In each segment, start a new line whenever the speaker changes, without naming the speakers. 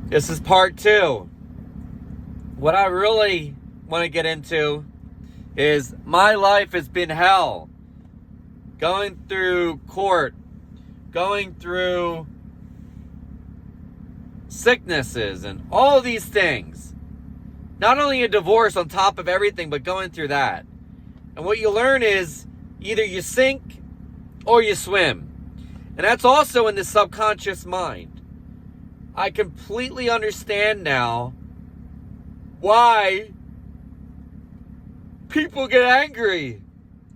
This is part 2. What I really want to get into is my life has been hell. Going through court, going through sicknesses and all these things. Not only a divorce on top of everything, but going through that. And what you learn is either you sink or you swim. And that's also in the subconscious mind. I completely understand now why people get angry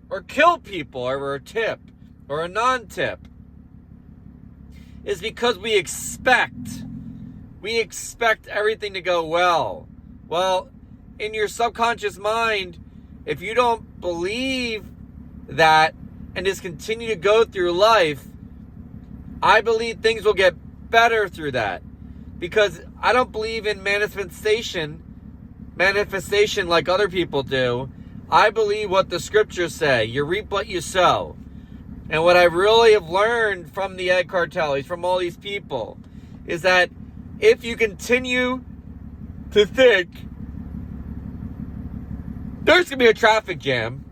or kill people over a tip or a non-tip. Is because we expect everything to go well. Well, in your subconscious mind, if you don't believe that and just continue to go through life, I believe things will get better through that. Because I don't believe in manifestation like other people do. I believe what the scriptures say. You reap what you sow. And what I really have learned from the Ed Cartellis, from all these people, is that if you continue to think there's going to be a traffic jam,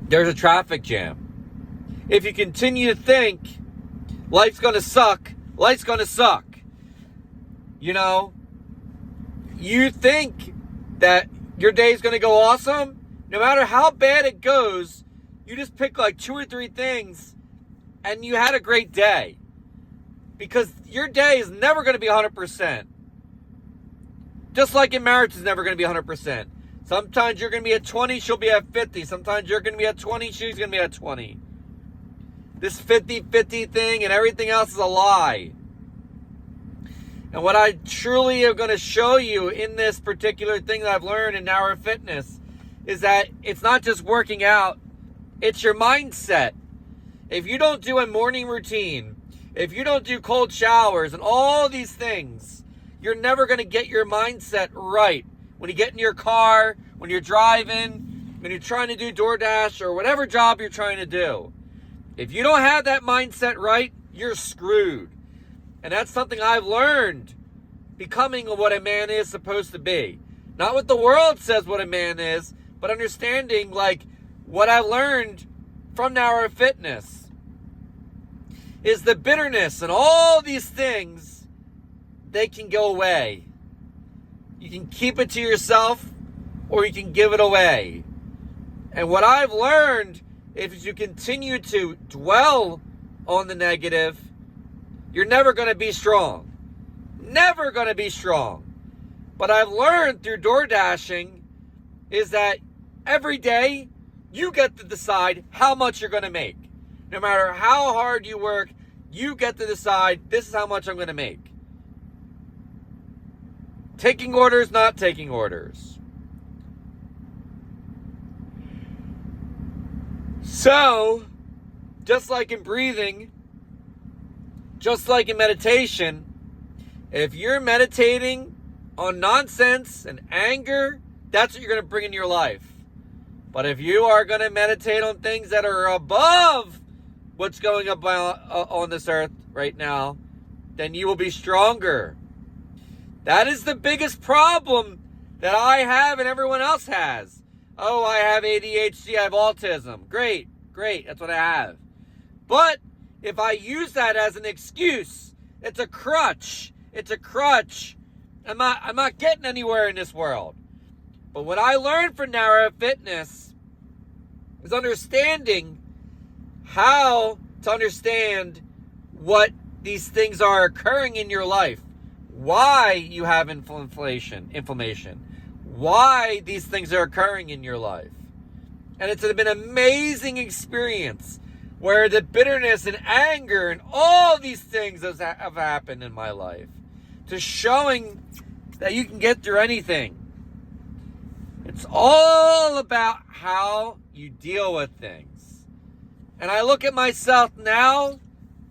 there's a traffic jam. If you continue to think life's going to suck, life's going to suck. You know, you think that your day's going to go awesome. No matter how bad it goes, you just pick like 2 or 3 things and you had a great day. Because your day is never going to be 100%. Just like in marriage is never going to be 100%. Sometimes you're going to be at 20, she'll be at 50. Sometimes you're going to be at 20, she's going to be at 20. This 50-50 thing and everything else is a lie. And what I truly am going to show you in this particular thing that I've learned in Hour of Fitness is that it's not just working out, it's your mindset. If you don't do a morning routine, if you don't do cold showers and all these things, you're never going to get your mindset right. When you get in your car, when you're driving, when you're trying to do DoorDash or whatever job you're trying to do. If you don't have that mindset right, you're screwed. And that's something I've learned, becoming what a man is supposed to be. Not what the world says what a man is, but understanding like what I've learned from Hour of Fitness is the bitterness and all these things, they can go away. You can keep it to yourself or you can give it away. And what I've learned, if you continue to dwell on the negative, you're never going to be strong. Never going to be strong. But I've learned through DoorDashing is that every day you get to decide how much you're going to make. No matter how hard you work, you get to decide this is how much I'm going to make. Taking orders, not taking orders. So, just like in breathing, just like in meditation, if you're meditating on nonsense and anger, that's what you're going to bring in your life. But if you are going to meditate on things that are above what's going on this earth right now, then you will be stronger. That is the biggest problem that I have and everyone else has. Oh, I have ADHD, I have autism. Great, that's what I have. But if I use that as an excuse, it's a crutch. I'm not getting anywhere in this world. But what I learned from Hour of Fitness is understanding how to understand what these things are occurring in your life. Why you have inflammation, why these things are occurring in your life. And it's been an amazing experience where the bitterness and anger and all these things have happened in my life to showing that you can get through anything. It's all about how you deal with things. And I look at myself now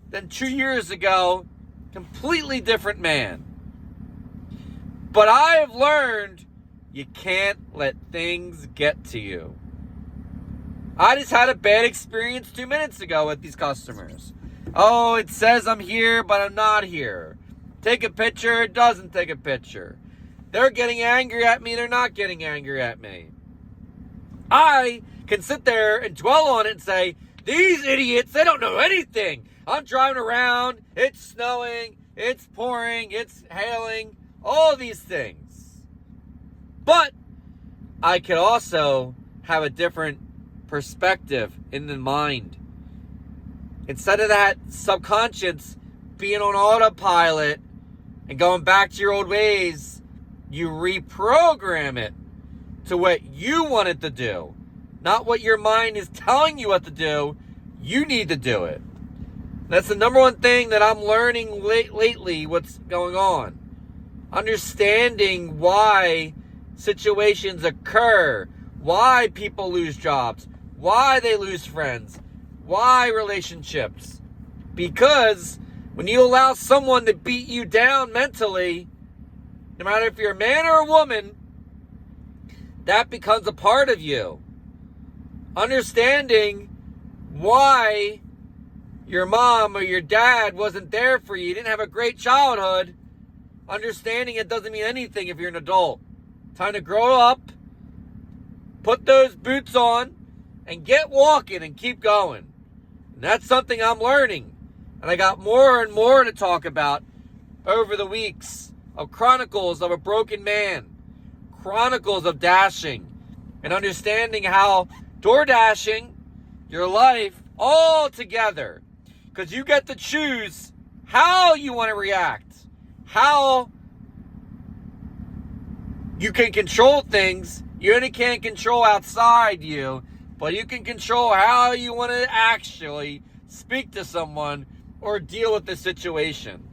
than 2 years ago, completely different man. But I have learned you can't let things get to you. I just had a bad experience 2 minutes ago with these customers. Oh, it says I'm here, but I'm not here. take a picture, it doesn't take a picture. They're getting angry at me, they're not getting angry at me. I can sit there and dwell on it and say, these idiots, they don't know anything. I'm driving around, it's snowing, it's pouring, it's hailing, all these things. But I could also have a different perspective in the mind. Instead of that subconscious being on autopilot and going back to your old ways, you reprogram it to what you want it to do. Not what your mind is telling you what to do. You need to do it. That's the number one thing that I'm learning lately, what's going on. Understanding why situations occur, why people lose jobs, why they lose friends, why relationships. Because when you allow someone to beat you down mentally, no matter if you're a man or a woman, that becomes a part of you. Understanding why your mom or your dad wasn't there for you, didn't have a great childhood, understanding it doesn't mean anything if you're an adult. Time to grow up, put those boots on, and get walking and keep going. And that's something I'm learning. And I got more and more to talk about over the weeks of Chronicles of a Broken Man, Chronicles of Dashing, and understanding how door dashing your life all together. Because you get to choose how you want to react, how you can control things. You only can't control outside you, but you can control how you want to actually speak to someone or deal with the situation.